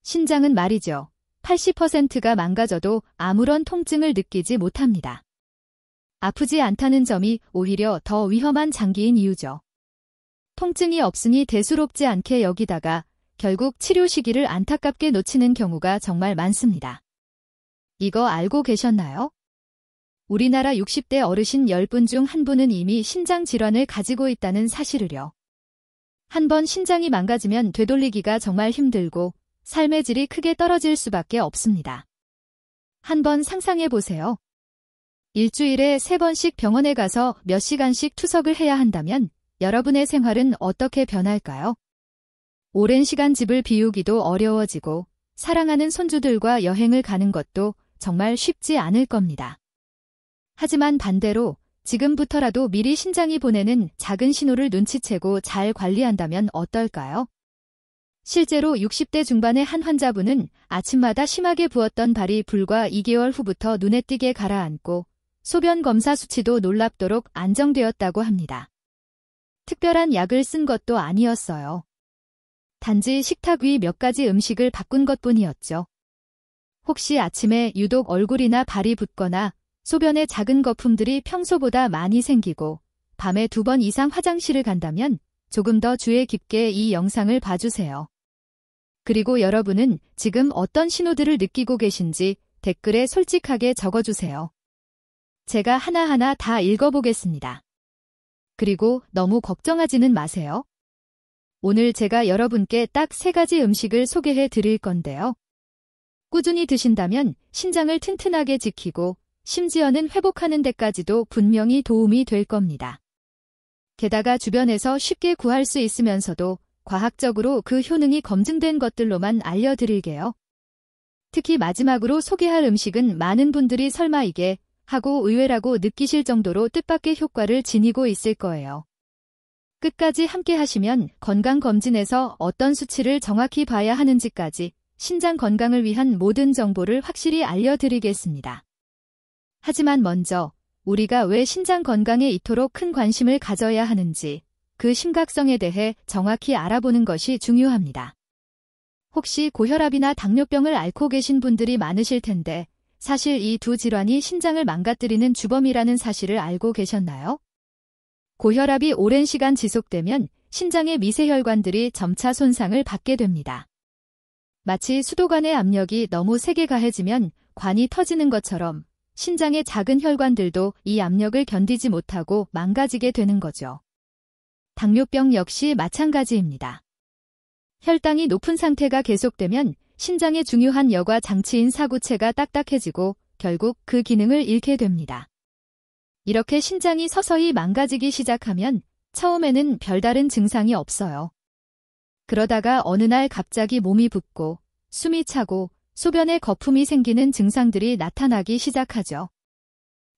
신장은 말이죠. 80%가 망가져도 아무런 통증을 느끼지 못합니다. 아프지 않다는 점이 오히려 더 위험한 장기인 이유죠. 통증이 없으니 대수롭지 않게 여기다가 결국 치료 시기를 안타깝게 놓치는 경우가 정말 많습니다. 이거 알고 계셨나요? 우리나라 60대 어르신 10분 중 1분은 이미 신장 질환을 가지고 있다는 사실을요. 한번 신장이 망가지면 되돌리기가 정말 힘들고 삶의 질이 크게 떨어질 수밖에 없습니다. 한번 상상해 보세요. 일주일에 3번씩 병원에 가서 몇 시간씩 투석을 해야 한다면 여러분의 생활은 어떻게 변할까요? 오랜 시간 집을 비우기도 어려워지고 사랑하는 손주들과 여행을 가는 것도 정말 쉽지 않을 겁니다. 하지만 반대로 지금부터라도 미리 신장이 보내는 작은 신호를 눈치채고 잘 관리한다면 어떨까요? 실제로 60대 중반의 한 환자분은 아침마다 심하게 부었던 발이 불과 2개월 후부터 눈에 띄게 가라앉고 소변 검사 수치도 놀랍도록 안정되었다고 합니다. 특별한 약을 쓴 것도 아니었어요. 단지 식탁 위 몇 가지 음식을 바꾼 것뿐이었죠. 혹시 아침에 유독 얼굴이나 발이 붓거나 소변에 작은 거품들이 평소보다 많이 생기고 밤에 2번 이상 화장실을 간다면 조금 더 주의 깊게 이 영상을 봐주세요. 그리고 여러분은 지금 어떤 신호들을 느끼고 계신지 댓글에 솔직하게 적어주세요. 제가 하나하나 다 읽어보겠습니다. 그리고 너무 걱정하지는 마세요. 오늘 제가 여러분께 딱 3가지 음식을 소개해 드릴 건데요. 꾸준히 드신다면 신장을 튼튼하게 지키고 심지어는 회복하는 데까지도 분명히 도움이 될 겁니다. 게다가 주변에서 쉽게 구할 수 있으면서도 과학적으로 그 효능이 검증된 것들로만 알려드릴게요. 특히 마지막으로 소개할 음식은 많은 분들이 설마 이게 하고 의외라고 느끼실 정도로 뜻밖의 효과를 지니고 있을 거예요. 끝까지 함께 하시면 건강검진에서 어떤 수치를 정확히 봐야 하는지까지 신장 건강을 위한 모든 정보를 확실히 알려드리겠습니다. 하지만 먼저 우리가 왜 신장 건강에 이토록 큰 관심을 가져야 하는지 그 심각성에 대해 정확히 알아보는 것이 중요합니다. 혹시 고혈압이나 당뇨병을 앓고 계신 분들이 많으실 텐데 사실 이 두 질환이 신장을 망가뜨리는 주범이라는 사실을 알고 계셨나요? 고혈압이 오랜 시간 지속되면 신장의 미세혈관들이 점차 손상을 받게 됩니다. 마치 수도관의 압력이 너무 세게 가해지면 관이 터지는 것처럼 신장의 작은 혈관들도 이 압력을 견디지 못하고 망가지게 되는 거죠. 당뇨병 역시 마찬가지입니다. 혈당이 높은 상태가 계속되면 신장의 중요한 여과 장치인 사구체가 딱딱해지고 결국 그 기능을 잃게 됩니다. 이렇게 신장이 서서히 망가지기 시작하면 처음에는 별다른 증상이 없어요. 그러다가 어느 날 갑자기 몸이 붓고 숨이 차고 소변에 거품이 생기는 증상들이 나타나기 시작하죠.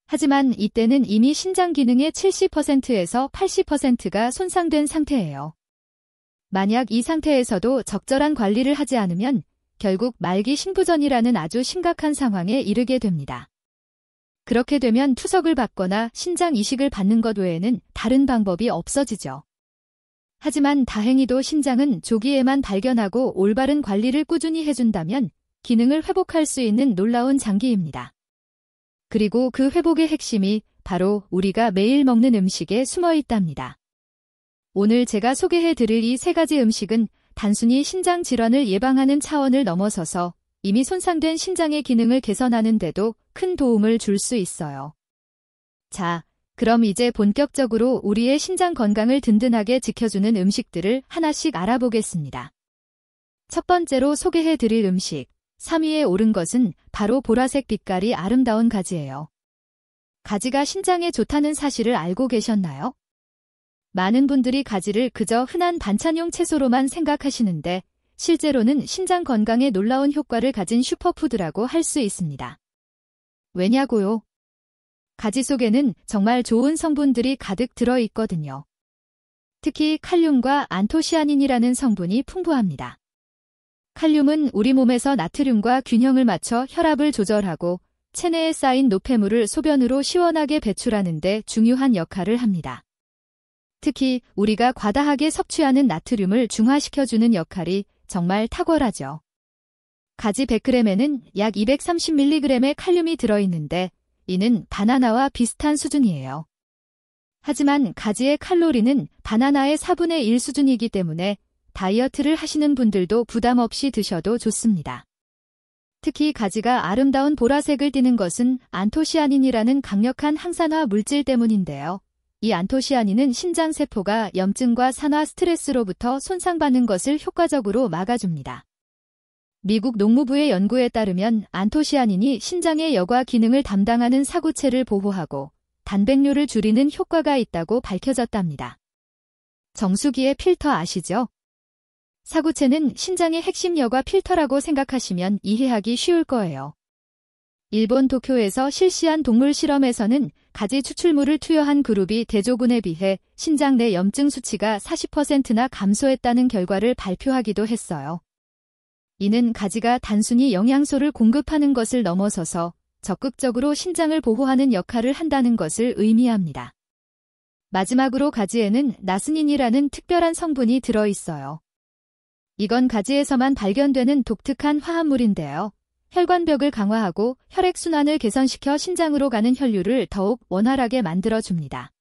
하지만 이때는 이미 신장 기능의 70%에서 80%가 손상된 상태예요. 만약 이 상태에서도 적절한 관리를 하지 않으면 결국 말기 신부전이라는 아주 심각한 상황에 이르게 됩니다. 그렇게 되면 투석을 받거나 신장 이식을 받는 것 외에는 다른 방법이 없어지죠. 하지만 다행히도 신장은 조기에만 발견하고 올바른 관리를 꾸준히 해준다면 기능을 회복할 수 있는 놀라운 장기입니다. 그리고 그 회복의 핵심이 바로 우리가 매일 먹는 음식에 숨어 있답니다. 오늘 제가 소개해 드릴 이 3가지 음식은 단순히 신장 질환을 예방하는 차원을 넘어서서 이미 손상된 신장의 기능을 개선하는 데도 큰 도움을 줄 수 있어요. 자, 그럼 이제 본격적으로 우리의 신장 건강을 든든하게 지켜주는 음식들을 하나씩 알아보겠습니다. 첫 번째로 소개해 드릴 음식, 3위에 오른 것은 바로 보라색 빛깔이 아름다운 가지예요. 가지가 신장에 좋다는 사실을 알고 계셨나요? 많은 분들이 가지를 그저 흔한 반찬용 채소로만 생각하시는데 실제로는 신장 건강에 놀라운 효과를 가진 슈퍼푸드라고 할 수 있습니다. 왜냐고요? 가지 속에는 정말 좋은 성분들이 가득 들어있거든요. 특히 칼륨과 안토시아닌이라는 성분이 풍부합니다. 칼륨은 우리 몸에서 나트륨과 균형을 맞춰 혈압을 조절하고 체내에 쌓인 노폐물을 소변으로 시원하게 배출하는 데 중요한 역할을 합니다. 특히 우리가 과다하게 섭취하는 나트륨을 중화시켜주는 역할이 정말 탁월하죠. 가지 100g에는 약 230mg의 칼륨이 들어있는데 이는 바나나와 비슷한 수준이에요. 하지만 가지의 칼로리는 바나나의 4분의 1 수준이기 때문에 다이어트를 하시는 분들도 부담 없이 드셔도 좋습니다. 특히 가지가 아름다운 보라색을 띠는 것은 안토시아닌이라는 강력한 항산화 물질 때문인데요. 이 안토시아닌은 신장세포가 염증과 산화 스트레스로부터 손상받는 것을 효과적으로 막아줍니다. 미국 농무부의 연구에 따르면 안토시아닌이 신장의 여과 기능을 담당하는 사구체를 보호하고 단백뇨를 줄이는 효과가 있다고 밝혀졌답니다. 정수기의 필터 아시죠? 사구체는 신장의 핵심 여과 필터라고 생각하시면 이해하기 쉬울 거예요. 일본 도쿄에서 실시한 동물 실험에서는 가지 추출물을 투여한 그룹이 대조군에 비해 신장 내 염증 수치가 40%나 감소했다는 결과를 발표하기도 했어요. 이는 가지가 단순히 영양소를 공급하는 것을 넘어서서 적극적으로 신장을 보호하는 역할을 한다는 것을 의미합니다. 마지막으로 가지에는 나스닌이라는 특별한 성분이 들어있어요. 이건 가지에서만 발견되는 독특한 화합물인데요. 혈관벽을 강화하고 혈액순환을 개선시켜 신장으로 가는 혈류를 더욱 원활하게 만들어줍니다.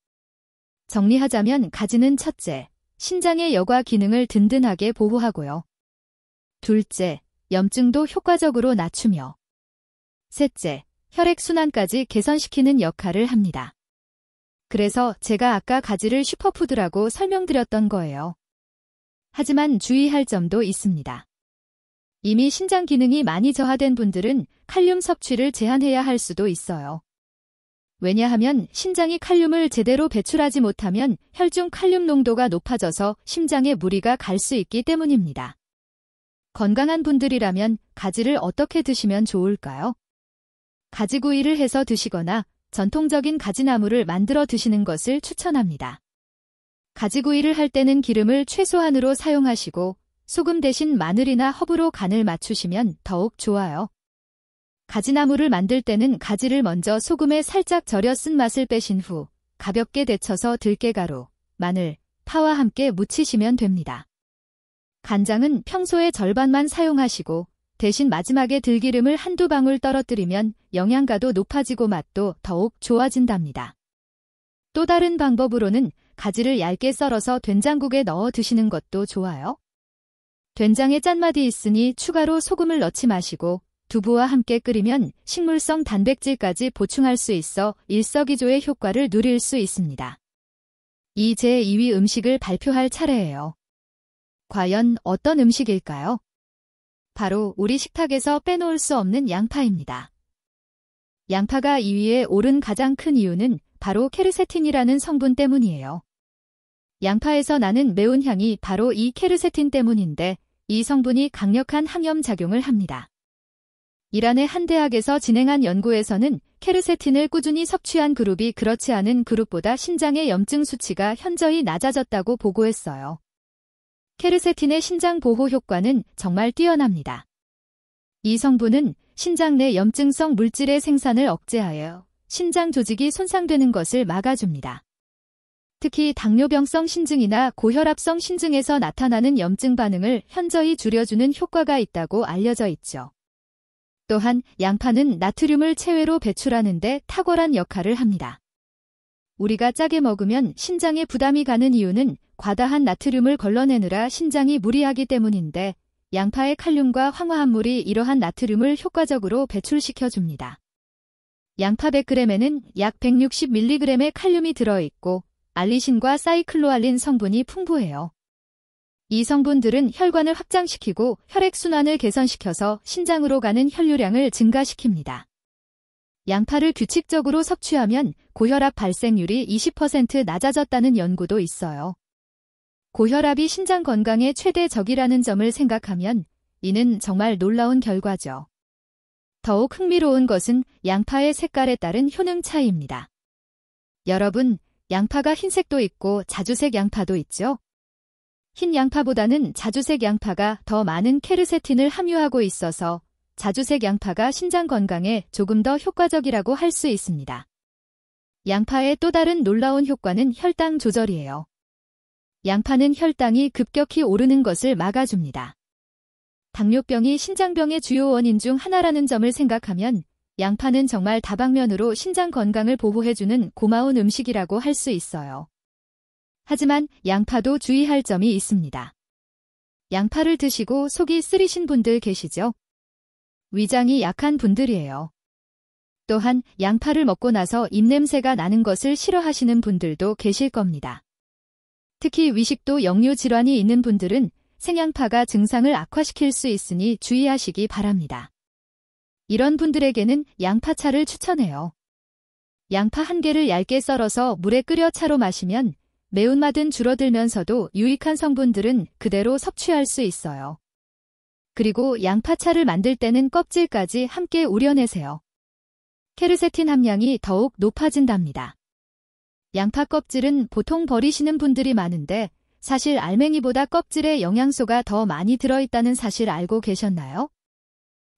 정리하자면 가지는 첫째, 신장의 여과 기능을 든든하게 보호하고요. 둘째, 염증도 효과적으로 낮추며 셋째, 혈액순환까지 개선시키는 역할을 합니다. 그래서 제가 아까 가지를 슈퍼푸드라고 설명드렸던 거예요. 하지만 주의할 점도 있습니다. 이미 신장 기능이 많이 저하된 분들은 칼륨 섭취를 제한해야 할 수도 있어요. 왜냐하면 신장이 칼륨을 제대로 배출하지 못하면 혈중 칼륨 농도가 높아져서 심장에 무리가 갈 수 있기 때문입니다. 건강한 분들이라면 가지를 어떻게 드시면 좋을까요? 가지구이를 해서 드시거나 전통적인 가지나물을 만들어 드시는 것을 추천합니다. 가지구이를 할 때는 기름을 최소한으로 사용하시고 소금 대신 마늘이나 허브로 간을 맞추시면 더욱 좋아요. 가지나물을 만들 때는 가지를 먼저 소금에 살짝 절여 쓴맛을 빼신 후 가볍게 데쳐서 들깨가루, 마늘, 파와 함께 무치시면 됩니다. 간장은 평소의 절반만 사용하시고 대신 마지막에 들기름을 한두 방울 떨어뜨리면 영양가도 높아지고 맛도 더욱 좋아진답니다. 또 다른 방법으로는 가지를 얇게 썰어서 된장국에 넣어 드시는 것도 좋아요. 된장에 짠맛이 있으니 추가로 소금을 넣지 마시고 두부와 함께 끓이면 식물성 단백질까지 보충할 수 있어 일석이조의 효과를 누릴 수 있습니다. 이 제 2위 음식을 발표할 차례예요. 과연 어떤 음식일까요? 바로 우리 식탁에서 빼놓을 수 없는 양파입니다. 양파가 2위에 오른 가장 큰 이유는 바로 케르세틴이라는 성분 때문이에요. 양파에서 나는 매운 향이 바로 이 케르세틴 때문인데 이 성분이 강력한 항염작용을 합니다. 이란의 한 대학에서 진행한 연구에서는 케르세틴을 꾸준히 섭취한 그룹이 그렇지 않은 그룹보다 신장의 염증 수치가 현저히 낮아졌다고 보고했어요. 케르세틴의 신장 보호 효과는 정말 뛰어납니다. 이 성분은 신장 내 염증성 물질의 생산을 억제하여 신장 조직이 손상되는 것을 막아줍니다. 특히 당뇨병성 신증이나 고혈압성 신증에서 나타나는 염증 반응을 현저히 줄여주는 효과가 있다고 알려져 있죠. 또한 양파는 나트륨을 체외로 배출하는 데 탁월한 역할을 합니다. 우리가 짜게 먹으면 신장에 부담이 가는 이유는 과다한 나트륨을 걸러내느라 신장이 무리하기 때문인데 양파의 칼륨과 황화합물이 이러한 나트륨을 효과적으로 배출시켜줍니다. 양파 100g에는 약 160mg의 칼륨이 들어있고 알리신과 사이클로알린 성분이 풍부해요. 이 성분들은 혈관을 확장시키고 혈액순환을 개선시켜서 신장으로 가는 혈류량을 증가시킵니다. 양파를 규칙적으로 섭취하면 고혈압 발생률이 20% 낮아졌다는 연구도 있어요. 고혈압이 신장 건강의 최대 적이라는 점을 생각하면 이는 정말 놀라운 결과죠. 더욱 흥미로운 것은 양파의 색깔에 따른 효능 차이입니다. 여러분, 양파가 흰색도 있고 자주색 양파도 있죠? 흰 양파보다는 자주색 양파가 더 많은 케르세틴을 함유하고 있어서 자주색 양파가 신장 건강에 조금 더 효과적이라고 할 수 있습니다. 양파의 또 다른 놀라운 효과는 혈당 조절이에요. 양파는 혈당이 급격히 오르는 것을 막아줍니다. 당뇨병이 신장병의 주요 원인 중 하나라는 점을 생각하면 양파는 정말 다방면으로 신장 건강을 보호해주는 고마운 음식이라고 할 수 있어요. 하지만 양파도 주의할 점이 있습니다. 양파를 드시고 속이 쓰리신 분들 계시죠? 위장이 약한 분들이에요. 또한 양파를 먹고 나서 입냄새가 나는 것을 싫어하시는 분들도 계실 겁니다. 특히 위식도 역류 질환이 있는 분들은 생양파가 증상을 악화시킬 수 있으니 주의하시기 바랍니다. 이런 분들에게는 양파차를 추천해요. 양파 한 개를 얇게 썰어서 물에 끓여 차로 마시면 매운맛은 줄어들면서도 유익한 성분들은 그대로 섭취할 수 있어요. 그리고 양파차를 만들 때는 껍질까지 함께 우려내세요. 케르세틴 함량이 더욱 높아진답니다. 양파 껍질은 보통 버리시는 분들이 많은데 사실 알맹이보다 껍질에 영양소가 더 많이 들어있다는 사실 알고 계셨나요?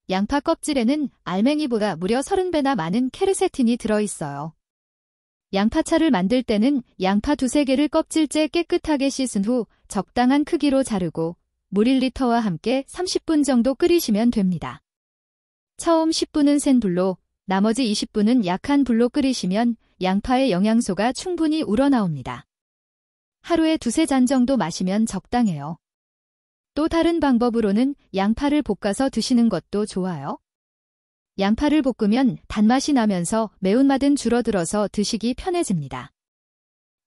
양파 껍질에는 알맹이보다 무려 30배나 많은 케르세틴이 들어있어요. 양파차를 만들 때는 양파 2~3개를 껍질째 깨끗하게 씻은 후 적당한 크기로 자르고 물 1리터와 함께 30분 정도 끓이시면 됩니다. 처음 10분은 센 불로, 나머지 20분은 약한 불로 끓이시면 양파의 영양소가 충분히 우러나옵니다. 하루에 2~3잔 정도 마시면 적당해요. 또 다른 방법으로는 양파를 볶아서 드시는 것도 좋아요. 양파를 볶으면 단맛이 나면서 매운맛은 줄어들어서 드시기 편해집니다.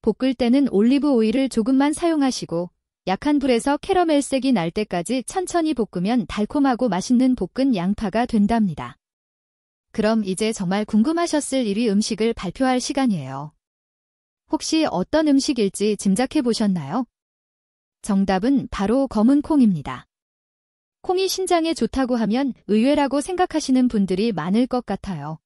볶을 때는 올리브 오일을 조금만 사용하시고 약한 불에서 캐러멜색이 날 때까지 천천히 볶으면 달콤하고 맛있는 볶은 양파가 된답니다. 그럼 이제 정말 궁금하셨을 1위 음식을 발표할 시간이에요. 혹시 어떤 음식일지 짐작해 보셨나요? 정답은 바로 검은 콩입니다. 콩이 신장에 좋다고 하면 의외라고 생각하시는 분들이 많을 것 같아요.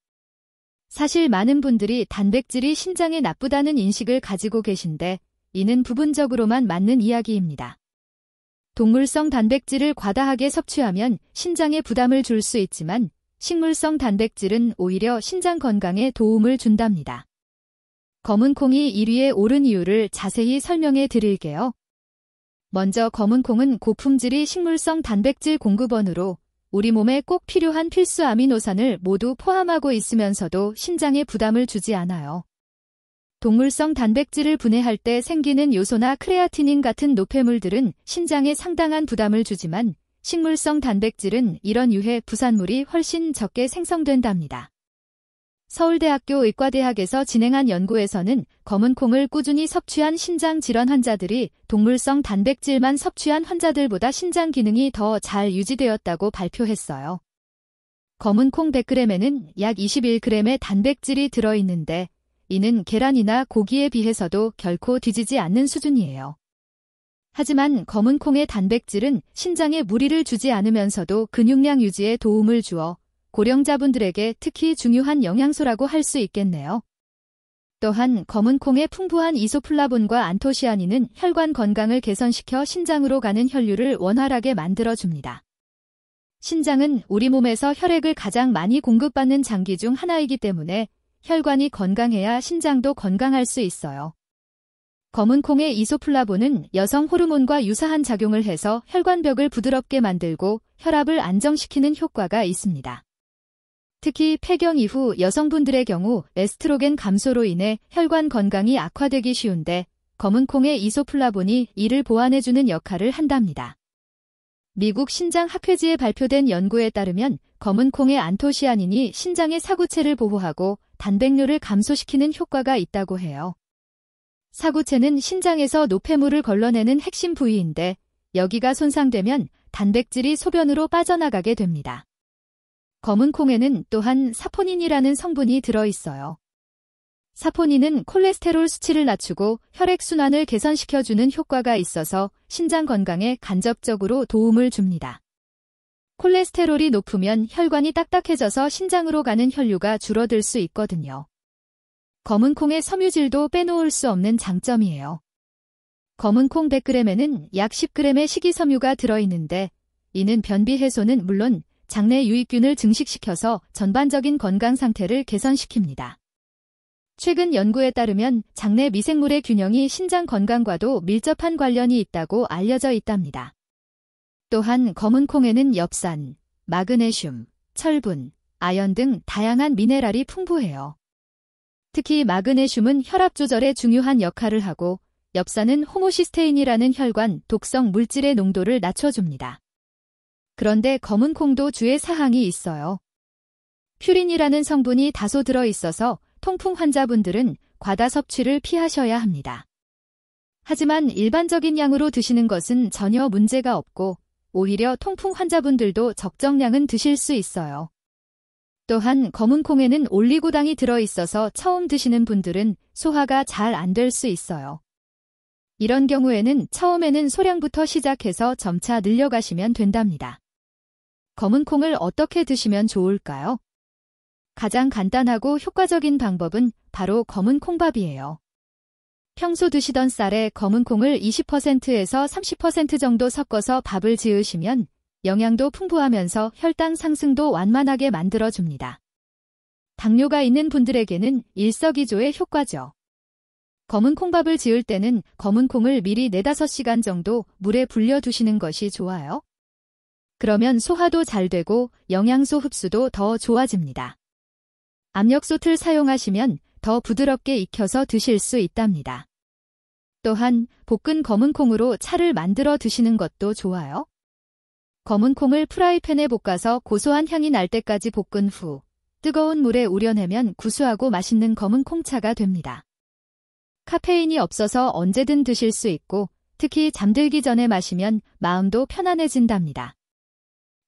사실 많은 분들이 단백질이 신장에 나쁘다는 인식을 가지고 계신데 이는 부분적으로만 맞는 이야기입니다. 동물성 단백질을 과다하게 섭취하면 신장에 부담을 줄 수 있지만 식물성 단백질은 오히려 신장 건강에 도움을 준답니다. 검은 콩이 1위에 오른 이유를 자세히 설명해 드릴게요. 먼저 검은 콩은 고품질의 식물성 단백질 공급원으로 우리 몸에 꼭 필요한 필수 아미노산을 모두 포함하고 있으면서도 신장에 부담을 주지 않아요. 동물성 단백질을 분해할 때 생기는 요소나 크레아티닌 같은 노폐물들은 신장에 상당한 부담을 주지만 식물성 단백질은 이런 유해 부산물이 훨씬 적게 생성된답니다. 서울대학교 의과대학에서 진행한 연구에서는 검은 콩을 꾸준히 섭취한 신장 질환 환자들이 동물성 단백질만 섭취한 환자들보다 신장 기능이 더 잘 유지되었다고 발표했어요. 검은 콩 100g에는 약 21g의 단백질이 들어있는데 이는 계란이나 고기에 비해서도 결코 뒤지지 않는 수준이에요. 하지만 검은 콩의 단백질은 신장에 무리를 주지 않으면서도 근육량 유지에 도움을 주어 고령자분들에게 특히 중요한 영양소라고 할 수 있겠네요. 또한 검은 콩의 풍부한 이소플라본과 안토시아닌은 혈관 건강을 개선시켜 신장으로 가는 혈류를 원활하게 만들어줍니다. 신장은 우리 몸에서 혈액을 가장 많이 공급받는 장기 중 하나이기 때문에 혈관이 건강해야 신장도 건강할 수 있어요. 검은 콩의 이소플라본은 여성 호르몬과 유사한 작용을 해서 혈관벽을 부드럽게 만들고 혈압을 안정시키는 효과가 있습니다. 특히 폐경 이후 여성분들의 경우 에스트로겐 감소로 인해 혈관 건강이 악화되기 쉬운데 검은 콩의 이소플라본이 이를 보완해주는 역할을 한답니다. 미국 신장학회지에 발표된 연구에 따르면 검은 콩의 안토시아닌이 신장의 사구체를 보호하고 단백뇨를 감소시키는 효과가 있다고 해요. 사구체는 신장에서 노폐물을 걸러내는 핵심 부위인데 여기가 손상되면 단백질이 소변으로 빠져나가게 됩니다. 검은 콩에는 또한 사포닌이라는 성분이 들어있어요. 사포닌은 콜레스테롤 수치를 낮추고 혈액순환을 개선시켜주는 효과가 있어서 신장 건강에 간접적으로 도움을 줍니다. 콜레스테롤이 높으면 혈관이 딱딱해져서 신장으로 가는 혈류가 줄어들 수 있거든요. 검은 콩의 섬유질도 빼놓을 수 없는 장점이에요. 검은 콩 100g에는 약 10g의 식이섬유가 들어있는데 이는 변비 해소는 물론 장내 유익균을 증식시켜서 전반적인 건강 상태를 개선시킵니다. 최근 연구에 따르면 장내 미생물의 균형이 신장 건강과도 밀접한 관련이 있다고 알려져 있답니다. 또한 검은 콩에는 엽산, 마그네슘, 철분, 아연 등 다양한 미네랄이 풍부해요. 특히 마그네슘은 혈압 조절에 중요한 역할을 하고 엽산은 호모시스테인이라는 혈관 독성 물질의 농도를 낮춰줍니다. 그런데 검은 콩도 주의 사항이 있어요. 퓨린이라는 성분이 다소 들어있어서 통풍 환자분들은 과다 섭취를 피하셔야 합니다. 하지만 일반적인 양으로 드시는 것은 전혀 문제가 없고 오히려 통풍 환자분들도 적정량은 드실 수 있어요. 또한 검은 콩에는 올리고당이 들어있어서 처음 드시는 분들은 소화가 잘 안 될 수 있어요. 이런 경우에는 처음에는 소량부터 시작해서 점차 늘려가시면 된답니다. 검은 콩을 어떻게 드시면 좋을까요? 가장 간단하고 효과적인 방법은 바로 검은 콩밥이에요. 평소 드시던 쌀에 검은 콩을 20%에서 30% 정도 섞어서 밥을 지으시면 영양도 풍부하면서 혈당 상승도 완만하게 만들어줍니다. 당뇨가 있는 분들에게는 일석이조의 효과죠. 검은 콩밥을 지을 때는 검은 콩을 미리 4-5시간 정도 물에 불려두시는 것이 좋아요. 그러면 소화도 잘 되고 영양소 흡수도 더 좋아집니다. 압력솥을 사용하시면 더 부드럽게 익혀서 드실 수 있답니다. 또한 볶은 검은 콩으로 차를 만들어 드시는 것도 좋아요. 검은 콩을 프라이팬에 볶아서 고소한 향이 날 때까지 볶은 후 뜨거운 물에 우려내면 구수하고 맛있는 검은 콩차가 됩니다. 카페인이 없어서 언제든 드실 수 있고 특히 잠들기 전에 마시면 마음도 편안해진답니다.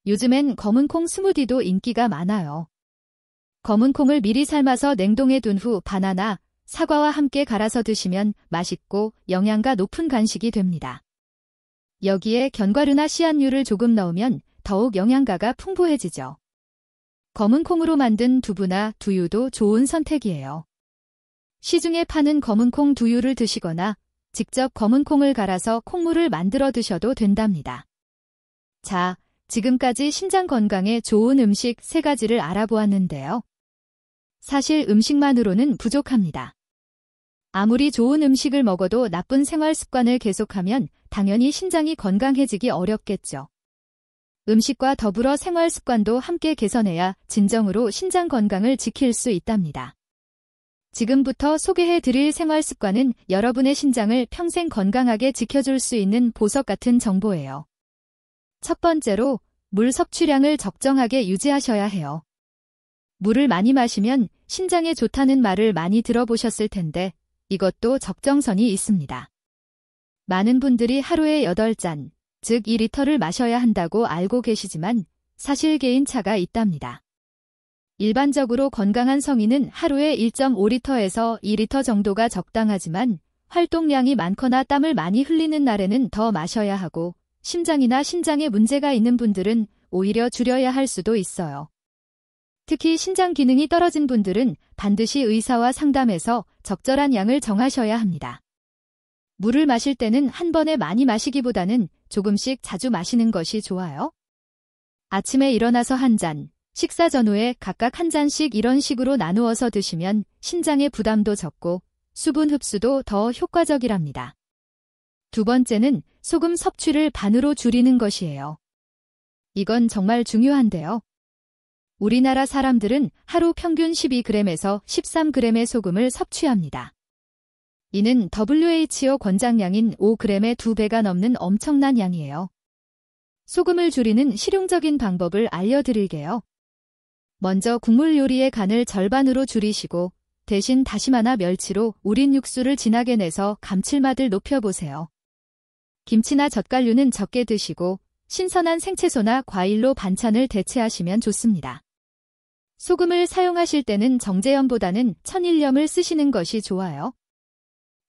요즘엔 검은 콩 스무디도 인기가 많아요. 검은 콩을 미리 삶아서 냉동해 둔 후 바나나, 사과와 함께 갈아서 드시면 맛있고 영양가 높은 간식이 됩니다. 여기에 견과류나 씨앗류를 조금 넣으면 더욱 영양가가 풍부해지죠. 검은 콩으로 만든 두부나 두유도 좋은 선택이에요. 시중에 파는 검은 콩 두유를 드시거나 직접 검은 콩을 갈아서 콩물을 만들어 드셔도 된답니다. 자, 지금까지 신장 건강에 좋은 음식 3가지를 알아보았는데요. 사실 음식만으로는 부족합니다. 아무리 좋은 음식을 먹어도 나쁜 생활 습관을 계속하면 당연히 신장이 건강해지기 어렵겠죠. 음식과 더불어 생활 습관도 함께 개선해야 진정으로 신장 건강을 지킬 수 있답니다. 지금부터 소개해 드릴 생활 습관은 여러분의 신장을 평생 건강하게 지켜줄 수 있는 보석 같은 정보예요. 첫 번째로 물 섭취량을 적정하게 유지하셔야 해요. 물을 많이 마시면 신장에 좋다는 말을 많이 들어보셨을 텐데 이것도 적정선이 있습니다. 많은 분들이 하루에 8잔, 즉 2리터를 마셔야 한다고 알고 계시지만 사실 개인차가 있답니다. 일반적으로 건강한 성인은 하루에 1.5리터에서 2리터 정도가 적당하지만 활동량이 많거나 땀을 많이 흘리는 날에는 더 마셔야 하고 심장이나 신장에 문제가 있는 분들은 오히려 줄여야 할 수도 있어요. 특히 신장 기능이 떨어진 분들은 반드시 의사와 상담해서 적절한 양을 정하셔야 합니다. 물을 마실 때는 한 번에 많이 마시기보다는 조금씩 자주 마시는 것이 좋아요. 아침에 일어나서 1잔, 식사 전후에 각각 1잔씩 이런 식으로 나누어서 드시면 신장의 부담도 적고 수분 흡수도 더 효과적이랍니다. 두 번째는 소금 섭취를 반으로 줄이는 것이에요. 이건 정말 중요한데요. 우리나라 사람들은 하루 평균 12g에서 13g의 소금을 섭취합니다. 이는 WHO 권장량인 5g의 2배가 넘는 엄청난 양이에요. 소금을 줄이는 실용적인 방법을 알려드릴게요. 먼저 국물 요리의 간을 절반으로 줄이시고 대신 다시마나 멸치로 우린 육수를 진하게 내서 감칠맛을 높여보세요. 김치나 젓갈류는 적게 드시고 신선한 생채소나 과일로 반찬을 대체하시면 좋습니다. 소금을 사용하실 때는 정제염보다는 천일염을 쓰시는 것이 좋아요.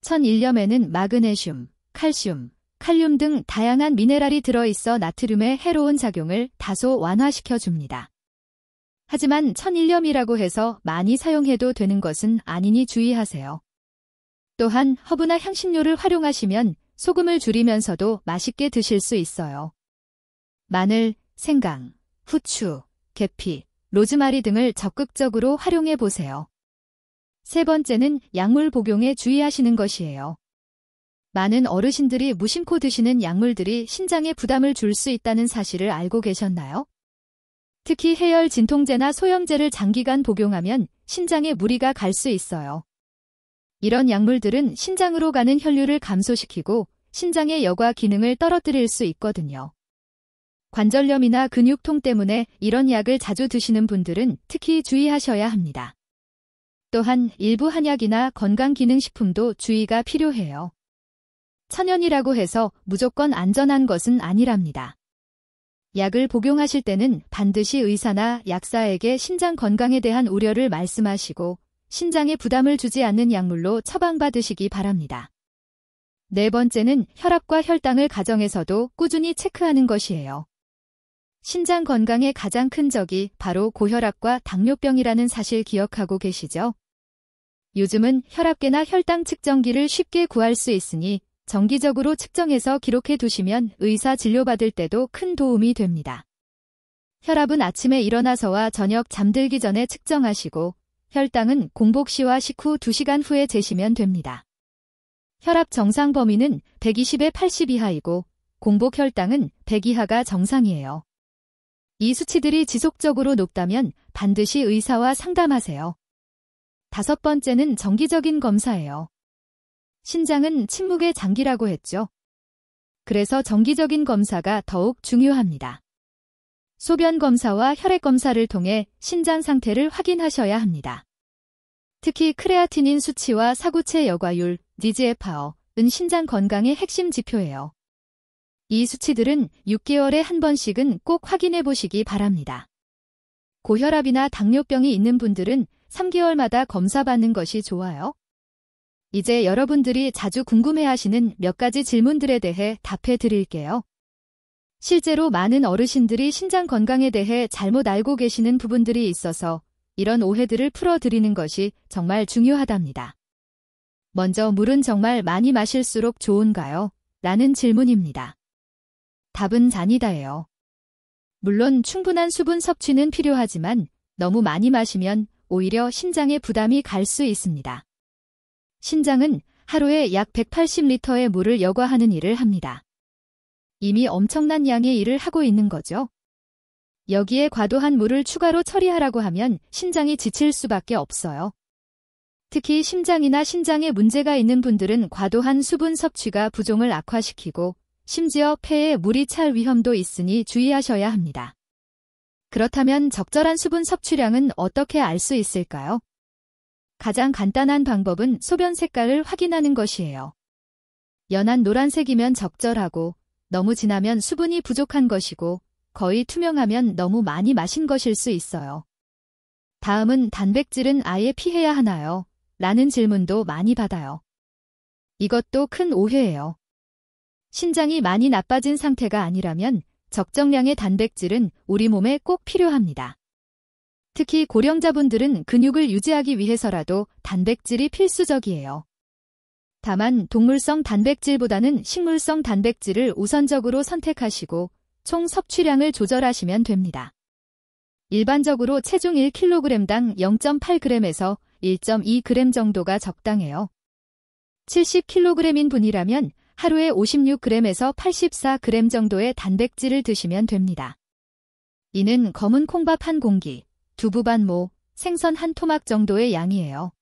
천일염에는 마그네슘, 칼슘, 칼륨 등 다양한 미네랄이 들어있어 나트륨의 해로운 작용을 다소 완화시켜줍니다. 하지만 천일염이라고 해서 많이 사용해도 되는 것은 아니니 주의하세요. 또한 허브나 향신료를 활용하시면 소금을 줄이면서도 맛있게 드실 수 있어요. 마늘, 생강, 후추, 계피, 로즈마리 등을 적극적으로 활용해 보세요. 세 번째는 약물 복용에 주의하시는 것이에요. 많은 어르신들이 무심코 드시는 약물들이 신장에 부담을 줄 수 있다는 사실을 알고 계셨나요? 특히 해열 진통제나 소염제를 장기간 복용하면 신장에 무리가 갈 수 있어요. 이런 약물들은 신장으로 가는 혈류를 감소시키고 신장의 여과 기능을 떨어뜨릴 수 있거든요. 관절염이나 근육통 때문에 이런 약을 자주 드시는 분들은 특히 주의하셔야 합니다. 또한 일부 한약이나 건강기능식품도 주의가 필요해요. 천연이라고 해서 무조건 안전한 것은 아니랍니다. 약을 복용하실 때는 반드시 의사나 약사에게 신장 건강에 대한 우려를 말씀하시고 신장에 부담을 주지 않는 약물로 처방받으시기 바랍니다. 네 번째는 혈압과 혈당을 가정에서도 꾸준히 체크하는 것이에요. 신장 건강의 가장 큰 적이 바로 고혈압과 당뇨병이라는 사실 기억하고 계시죠? 요즘은 혈압계나 혈당 측정기를 쉽게 구할 수 있으니 정기적으로 측정해서 기록해 두시면 의사 진료받을 때도 큰 도움이 됩니다. 혈압은 아침에 일어나서와 저녁 잠들기 전에 측정하시고 혈당은 공복 시와 식후 2시간 후에 재시면 됩니다. 혈압 정상 범위는 120에 80 이하이고 공복 혈당은 100 이하가 정상이에요. 이 수치들이 지속적으로 높다면 반드시 의사와 상담하세요. 다섯 번째는 정기적인 검사예요. 신장은 침묵의 장기라고 했죠. 그래서 정기적인 검사가 더욱 중요합니다. 소변 검사와 혈액 검사를 통해 신장 상태를 확인하셔야 합니다. 특히 크레아티닌 수치와 사구체 여과율, 니지에파어은 신장 건강의 핵심 지표예요. 이 수치들은 6개월에 한 번씩은 꼭 확인해 보시기 바랍니다. 고혈압이나 당뇨병이 있는 분들은 3개월마다 검사받는 것이 좋아요. 이제 여러분들이 자주 궁금해하시는 몇 가지 질문들에 대해 답해 드릴게요. 실제로 많은 어르신들이 신장 건강에 대해 잘못 알고 계시는 부분들이 있어서 이런 오해들을 풀어드리는 것이 정말 중요하답니다. 먼저 물은 정말 많이 마실수록 좋은가요? 라는 질문입니다. 답은 아니다예요. 물론 충분한 수분 섭취는 필요하지만 너무 많이 마시면 오히려 신장에 부담이 갈 수 있습니다. 신장은 하루에 약 180리터의 물을 여과하는 일을 합니다. 이미 엄청난 양의 일을 하고 있는 거죠. 여기에 과도한 물을 추가로 처리하라고 하면 신장이 지칠 수밖에 없어요. 특히 심장이나 신장에 문제가 있는 분들은 과도한 수분 섭취가 부종을 악화시키고 심지어 폐에 물이 찰 위험도 있으니 주의하셔야 합니다. 그렇다면 적절한 수분 섭취량은 어떻게 알 수 있을까요? 가장 간단한 방법은 소변 색깔을 확인하는 것이에요. 연한 노란색이면 적절하고 너무 진하면 수분이 부족한 것이고 거의 투명하면 너무 많이 마신 것일 수 있어요. 다음은 단백질은 아예 피해야 하나요? 라는 질문도 많이 받아요. 이것도 큰 오해예요. 신장이 많이 나빠진 상태가 아니라면 적정량의 단백질은 우리 몸에 꼭 필요합니다. 특히 고령자분들은 근육을 유지하기 위해서라도 단백질이 필수적이에요. 다만 동물성 단백질보다는 식물성 단백질을 우선적으로 선택하시고 총 섭취량을 조절하시면 됩니다. 일반적으로 체중 1kg당 0.8g에서 1.2g 정도가 적당해요. 70kg인 분이라면 하루에 56g에서 84g 정도의 단백질을 드시면 됩니다. 이는 검은 콩밥 한 공기, 두부 반 모, 생선 한 토막 정도의 양이에요.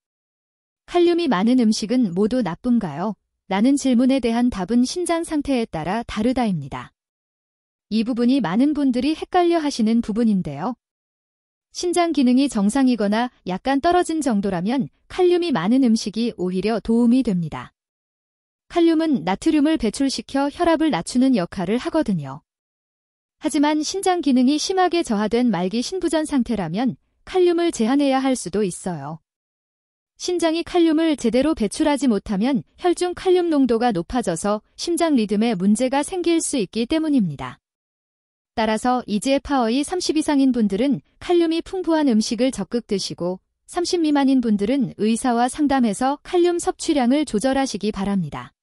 칼륨이 많은 음식은 모두 나쁜가요? 라는 질문에 대한 답은 신장 상태에 따라 다르다입니다. 이 부분이 많은 분들이 헷갈려 하시는 부분인데요. 신장 기능이 정상이거나 약간 떨어진 정도라면 칼륨이 많은 음식이 오히려 도움이 됩니다. 칼륨은 나트륨을 배출시켜 혈압을 낮추는 역할을 하거든요. 하지만 신장 기능이 심하게 저하된 말기 신부전 상태라면 칼륨을 제한해야 할 수도 있어요. 신장이 칼륨을 제대로 배출하지 못하면 혈중 칼륨 농도가 높아져서 심장 리듬에 문제가 생길 수 있기 때문입니다. 따라서 이지에파어이 30 이상인 분들은 칼륨이 풍부한 음식을 적극 드시고 30 미만인 분들은 의사와 상담해서 칼륨 섭취량을 조절하시기 바랍니다.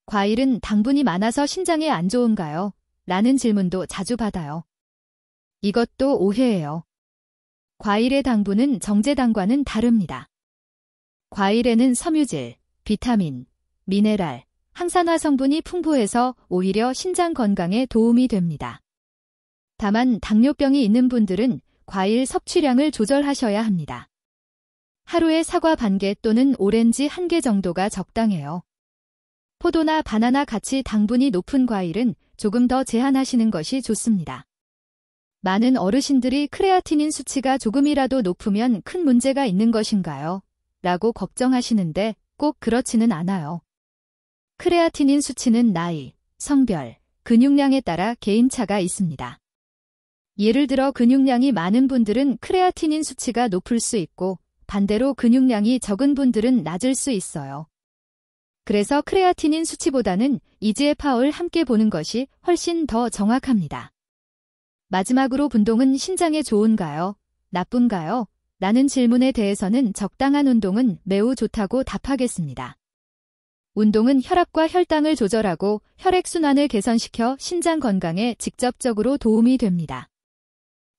과일은 당분이 많아서 신장에 안 좋은가요? 라는 질문도 자주 받아요. 이것도 오해예요. 과일의 당분은 정제당과는 다릅니다. 과일에는 섬유질, 비타민, 미네랄, 항산화 성분이 풍부해서 오히려 신장 건강에 도움이 됩니다. 다만 당뇨병이 있는 분들은 과일 섭취량을 조절하셔야 합니다. 하루에 사과 반 개 또는 오렌지 1개 정도가 적당해요. 포도나 바나나 같이 당분이 높은 과일은 조금 더 제한하시는 것이 좋습니다. 많은 어르신들이 크레아티닌 수치가 조금이라도 높으면 큰 문제가 있는 것인가요? 라고 걱정하시는데 꼭 그렇지는 않아요. 크레아티닌 수치는 나이, 성별, 근육량에 따라 개인차가 있습니다. 예를 들어 근육량이 많은 분들은 크레아티닌 수치가 높을 수 있고 반대로 근육량이 적은 분들은 낮을 수 있어요. 그래서 크레아티닌 수치보다는 EGFR을 함께 보는 것이 훨씬 더 정확합니다. 마지막으로 운동은 신장에 좋은가요? 나쁜가요? 라는 질문에 대해서는 적당한 운동은 매우 좋다고 답하겠습니다. 운동은 혈압과 혈당을 조절하고 혈액순환을 개선시켜 신장 건강에 직접적으로 도움이 됩니다.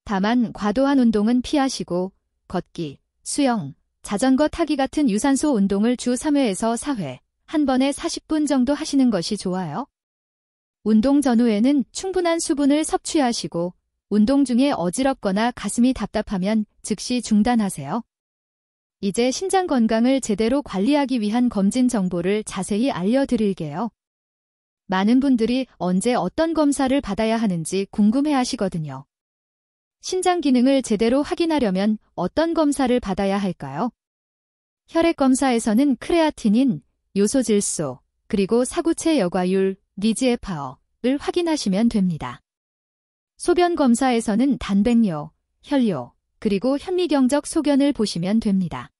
다만 과도한 운동은 피하시고 걷기, 수영, 자전거 타기 같은 유산소 운동을 주 3회에서 4회, 한 번에 40분 정도 하시는 것이 좋아요. 운동 전후에는 충분한 수분을 섭취하시고 운동 중에 어지럽거나 가슴이 답답하면 즉시 중단하세요. 이제 신장 건강을 제대로 관리하기 위한 검진 정보를 자세히 알려드릴게요. 많은 분들이 언제 어떤 검사를 받아야 하는지 궁금해하시거든요. 신장 기능을 제대로 확인하려면 어떤 검사를 받아야 할까요? 혈액 검사에서는 크레아티닌, 요소질소, 그리고 사구체 여과율, EGFR을 확인하시면 됩니다. 소변 검사에서는 단백뇨, 혈뇨, 그리고 현미경적 소견을 보시면 됩니다.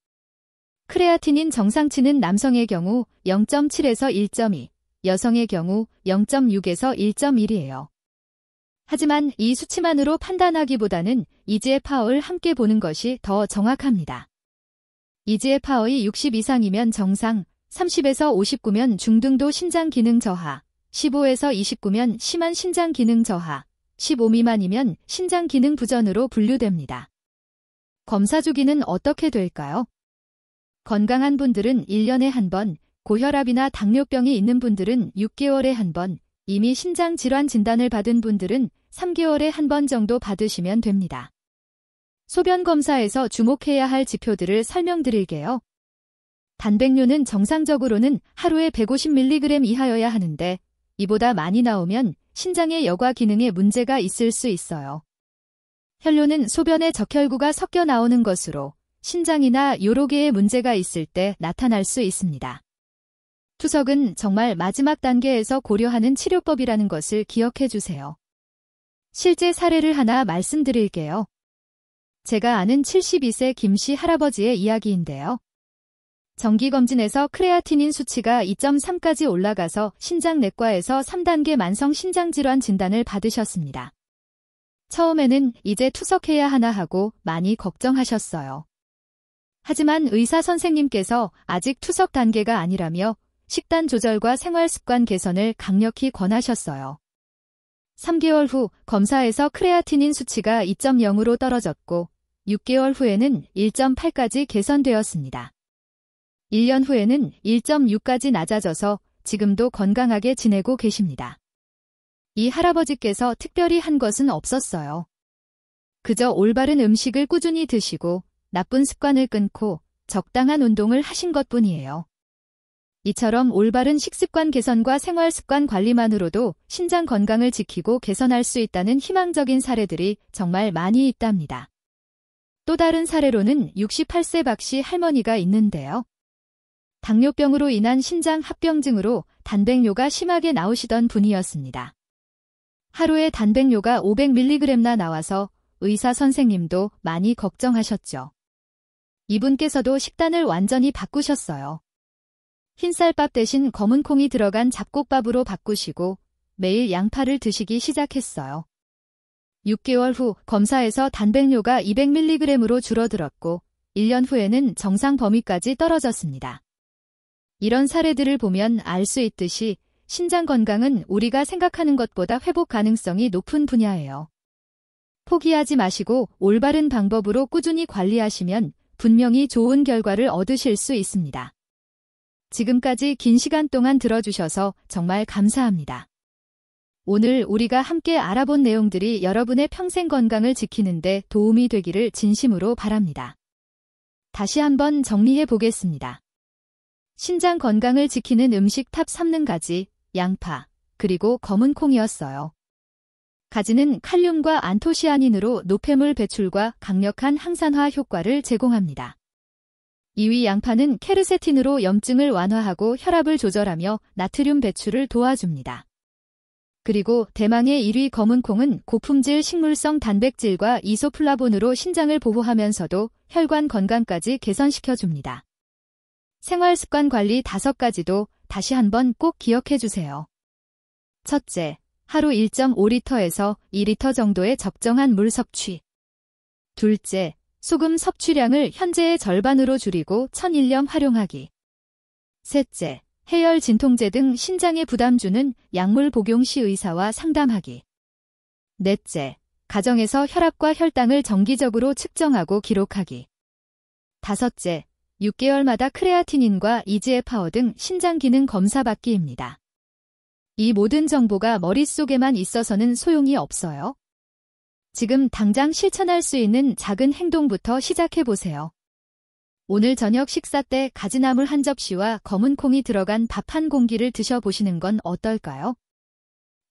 크레아티닌 정상치는 남성의 경우 0.7에서 1.2, 여성의 경우 0.6에서 1.1이에요. 하지만 이 수치만으로 판단하기보다는 EGFR을 함께 보는 것이 더 정확합니다. EGFR이 60 이상이면 정상, 30에서 59면 중등도 신장 기능 저하, 15에서 29면 심한 신장 기능 저하, 15 미만이면 신장 기능 부전으로 분류됩니다. 검사 주기는 어떻게 될까요? 건강한 분들은 1년에 한 번, 고혈압이나 당뇨병이 있는 분들은 6개월에 한 번, 이미 신장 질환 진단을 받은 분들은 3개월에 한 번 정도 받으시면 됩니다. 소변 검사에서 주목해야 할 지표들을 설명드릴게요. 단백뇨는 정상적으로는 하루에 150mg 이하여야 하는데 이보다 많이 나오면 신장의 여과 기능에 문제가 있을 수 있어요. 혈뇨는 소변에 적혈구가 섞여 나오는 것으로 신장이나 요로계에 문제가 있을 때 나타날 수 있습니다. 투석은 정말 마지막 단계에서 고려하는 치료법이라는 것을 기억해 주세요. 실제 사례를 하나 말씀드릴게요. 제가 아는 72세 김씨 할아버지의 이야기인데요. 정기검진에서 크레아티닌 수치가 2.3까지 올라가서 신장내과에서 3단계 만성 신장질환 진단을 받으셨습니다. 처음에는 이제 투석해야 하나 하고 많이 걱정하셨어요. 하지만 의사 선생님께서 아직 투석 단계가 아니라며 식단 조절과 생활습관 개선을 강력히 권하셨어요. 3개월 후 검사에서 크레아티닌 수치가 2.0으로 떨어졌고 6개월 후에는 1.8까지 개선되었습니다. 1년 후에는 1.6까지 낮아져서 지금도 건강하게 지내고 계십니다. 이 할아버지께서 특별히 한 것은 없었어요. 그저 올바른 음식을 꾸준히 드시고 나쁜 습관을 끊고 적당한 운동을 하신 것뿐이에요. 이처럼 올바른 식습관 개선과 생활습관 관리만으로도 신장 건강을 지키고 개선할 수 있다는 희망적인 사례들이 정말 많이 있답니다. 또 다른 사례로는 68세 박씨 할머니가 있는데요. 당뇨병으로 인한 신장 합병증으로 단백뇨가 심하게 나오시던 분이었습니다. 하루에 단백뇨가 500mg나 나와서 의사 선생님도 많이 걱정하셨죠. 이분께서도 식단을 완전히 바꾸셨어요. 흰쌀밥 대신 검은 콩이 들어간 잡곡밥으로 바꾸시고 매일 양파를 드시기 시작했어요. 6개월 후 검사에서 단백뇨가 200mg으로 줄어들었고 1년 후에는 정상 범위까지 떨어졌습니다. 이런 사례들을 보면 알 수 있듯이 신장 건강은 우리가 생각하는 것보다 회복 가능성이 높은 분야예요. 포기하지 마시고 올바른 방법으로 꾸준히 관리하시면 분명히 좋은 결과를 얻으실 수 있습니다. 지금까지 긴 시간 동안 들어주셔서 정말 감사합니다. 오늘 우리가 함께 알아본 내용들이 여러분의 평생 건강을 지키는 데 도움이 되기를 진심으로 바랍니다. 다시 한번 정리해 보겠습니다. 신장 건강을 지키는 음식 탑 3능가지, 양파, 그리고 검은 콩이었어요. 가지는 칼륨과 안토시아닌으로 노폐물 배출과 강력한 항산화 효과를 제공합니다. 2위 양파는 케르세틴으로 염증을 완화하고 혈압을 조절하며 나트륨 배출을 도와줍니다. 그리고 대망의 1위 검은 콩은 고품질 식물성 단백질과 이소플라본으로 신장을 보호하면서도 혈관 건강까지 개선시켜줍니다. 생활습관 관리 5가지도 다시 한번 꼭 기억해주세요. 첫째, 하루 1.5리터에서 2리터 정도의 적정한 물 섭취. 둘째, 소금 섭취량을 현재의 절반으로 줄이고 천일염 활용하기. 셋째, 해열 진통제 등 신장에 부담 주는 약물 복용 시 의사와 상담하기. 넷째, 가정에서 혈압과 혈당을 정기적으로 측정하고 기록하기. 다섯째, 6개월마다 크레아티닌과 이지에파워 등 신장 기능 검사 받기입니다. 이 모든 정보가 머릿속에만 있어서는 소용이 없어요. 지금 당장 실천할 수 있는 작은 행동부터 시작해보세요. 오늘 저녁 식사 때 가지나물 한 접시와 검은 콩이 들어간 밥 한 공기를 드셔보시는 건 어떨까요?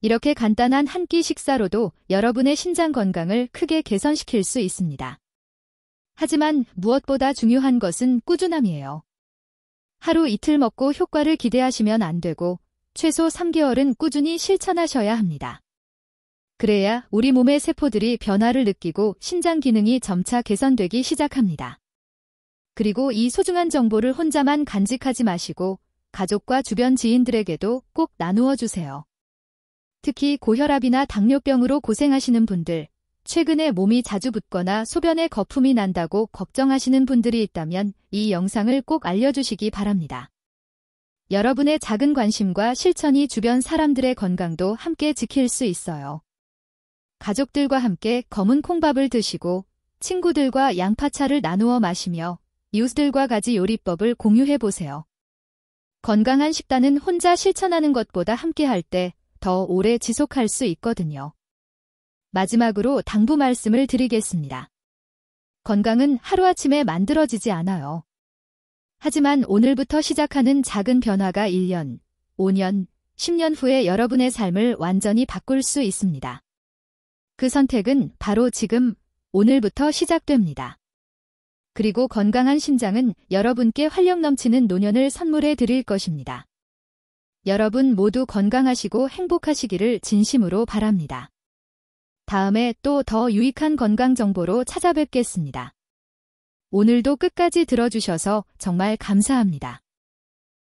이렇게 간단한 한 끼 식사로도 여러분의 신장 건강을 크게 개선시킬 수 있습니다. 하지만 무엇보다 중요한 것은 꾸준함이에요. 하루 이틀 먹고 효과를 기대하시면 안 되고 최소 3개월은 꾸준히 실천하셔야 합니다. 그래야 우리 몸의 세포들이 변화를 느끼고 신장 기능이 점차 개선되기 시작합니다. 그리고 이 소중한 정보를 혼자만 간직하지 마시고 가족과 주변 지인들에게도 꼭 나누어 주세요. 특히 고혈압이나 당뇨병으로 고생하시는 분들, 최근에 몸이 자주 붓거나 소변에 거품이 난다고 걱정하시는 분들이 있다면 이 영상을 꼭 알려주시기 바랍니다. 여러분의 작은 관심과 실천이 주변 사람들의 건강도 함께 지킬 수 있어요. 가족들과 함께 검은 콩밥을 드시고 친구들과 양파차를 나누어 마시며 이웃들과 가지 요리법을 공유해보세요. 건강한 식단은 혼자 실천하는 것보다 함께할 때 더 오래 지속할 수 있거든요. 마지막으로 당부 말씀을 드리겠습니다. 건강은 하루아침에 만들어지지 않아요. 하지만 오늘부터 시작하는 작은 변화가 1년, 5년, 10년 후에 여러분의 삶을 완전히 바꿀 수 있습니다. 그 선택은 바로 지금, 오늘부터 시작됩니다. 그리고 건강한 신장은 여러분께 활력 넘치는 노년을 선물해 드릴 것입니다. 여러분 모두 건강하시고 행복하시기를 진심으로 바랍니다. 다음에 또 더 유익한 건강 정보로 찾아뵙겠습니다. 오늘도 끝까지 들어주셔서 정말 감사합니다.